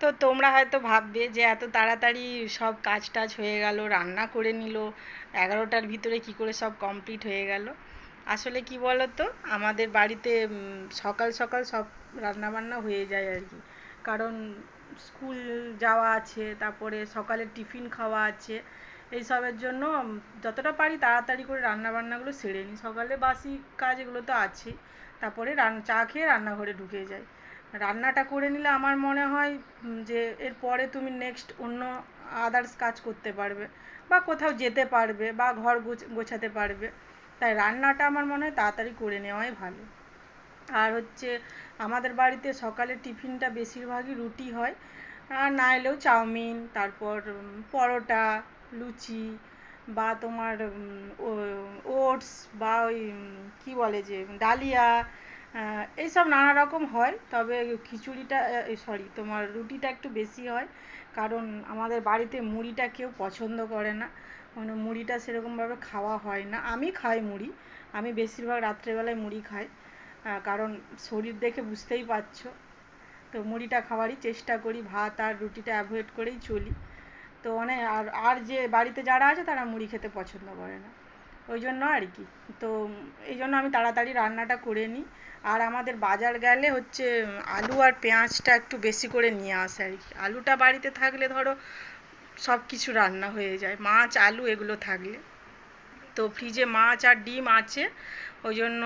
তো তোমরা হয়তো ভাববে যে এত তাড়াতাড়ি সব কাজ টাজ হয়ে গেল, রান্না করে নিল, 11টার ভিতরে কি করে সব কমপ্লিট হয়ে গেল। আসলে কি বলো তো, আমাদের বাড়িতে সকাল সকাল সব রান্না বান্না হয়ে যায় আর কি। কারণ স্কুল যাওয়া আছে, তারপরে সকালে টিফিন খাওয়া আছে, এইসবের জন্য যতটা পারি তাড়াতাড়ি করে রান্না বান্নাগুলো সেরে নিই। সকালে বাসি কাজ এগুলো তো আছেই, তারপরে চা খেয়ে রান্নাঘরে ঢুকে যাই। রান্নাটা করে নিলে আমার মনে হয় যে এরপরে তুমি নেক্সট অন্য আদার্স কাজ করতে পারবে, বা কোথাও যেতে পারবে, বা ঘর গোছাতে পারবে। তাই রান্নাটা আমার মনে হয় তাড়াতাড়ি করে নেওয়াই ভালো। আর হচ্ছে আমাদের বাড়িতে সকালে টিফিনটা বেশিরভাগই রুটি হয়, আর না এলেও চাউমিন, তারপর পরোটা, লুচি, বা তোমার ওটস, বা ওই কী বলে যে ডালিয়া, এইসব নানা রকম হয়। তবে খিচুড়িটা, সরি, তোমার রুটিটা একটু বেশি হয়, কারণ আমাদের বাড়িতে মুড়িটা কেউ পছন্দ করে না। মানে মুড়িটা সেরকমভাবে খাওয়া হয় না। আমি খাই মুড়ি, আমি বেশিরভাগ রাত্রেবেলায় মুড়ি খাই, কারণ শরীর দেখে বুঝতেই পারছো। তো মুড়িটা খাওয়ারই চেষ্টা করি, ভাত আর রুটিটা অ্যাভয়েড করেই চলি। তো মানে আর আর যে বাড়িতে যারা আছে তারা মুড়ি খেতে পছন্দ করে না, ওই জন্য আর কি। তো এই জন্য আমি তাড়াতাড়ি রান্নাটা করে নিই। আর আমাদের বাজার গেলে হচ্ছে আলু আর পেঁয়াজটা একটু বেশি করে নিয়ে আসে আর কি। আলুটা বাড়িতে থাকলে ধরো সব কিছু রান্না হয়ে যায়, মাছ আলু এগুলো থাকলে। তো ফ্রিজে মাছ আর ডিম আছে, ওই জন্য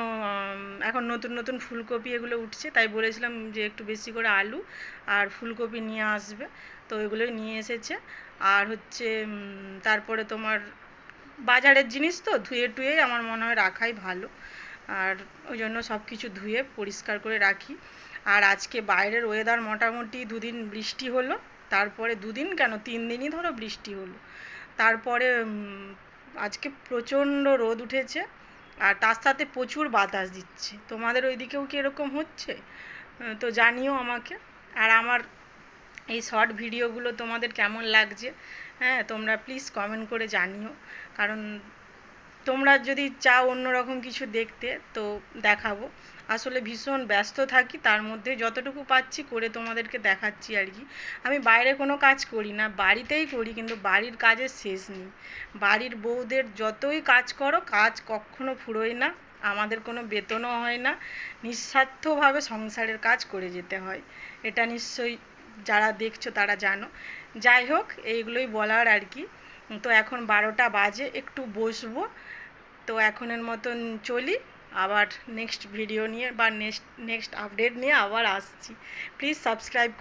এখন নতুন নতুন ফুলকপি এগুলো উঠছে, তাই বলেছিলাম যে একটু বেশি করে আলু আর ফুলকপি নিয়ে আসবে। তো এগুলোই নিয়ে এসেছে। আর হচ্ছে তারপরে তোমার বাজারের জিনিস তো ধুয়ে টুয়ে আমার মনে হয় রাখাই ভালো। আর ওই জন্য সব কিছু ধুয়ে পরিষ্কার করে রাখি। আর আজকে বাইরের ওয়েদার মোটামুটি দুদিন বৃষ্টি হলো, তারপরে দুদিন কেন 3 দিনই ধরো বৃষ্টি হলো। তারপরে আজকে প্রচণ্ড রোদ উঠেছে, আর তার সাথে প্রচুর বাতাস দিচ্ছে। তোমাদের ওইদিকেও কি এরকম হচ্ছে? তো জানিও আমাকে। আর আমার এই শর্ট ভিডিওগুলো তোমাদের কেমন লাগছে, হ্যাঁ তোমরা প্লিজ কমেন্ট করে জানিও। কারণ তোমরা যদি চাও অন্যরকম কিছু দেখতে তো দেখাবো। আসলে ভীষণ ব্যস্ত থাকি, তার মধ্যে যতটুকু পাচ্ছি করে তোমাদেরকে দেখাচ্ছি আর কি। আমি বাইরে কোনো কাজ করি না, বাড়িতেই করি, কিন্তু বাড়ির কাজের শেষ নেই। বাড়ির বউদের যতই কাজ করো, কাজ কখনো ফুরোয় না। আমাদের কোনো বেতনও হয় না, নিঃস্বার্থভাবে সংসারের কাজ করে যেতে হয়। এটা নিশ্চয়ই যারা দেখছো তারা জানো। যাই হোক, এইগুলোই বলার আর কি। তো এখন 12টা বাজে, একটু বসবো। তো এখনের মতন চলি, আবার নেক্সট ভিডিও নিয়ে বা নেক্সট আপডেট নিয়ে আবার আসছি। Please subscribe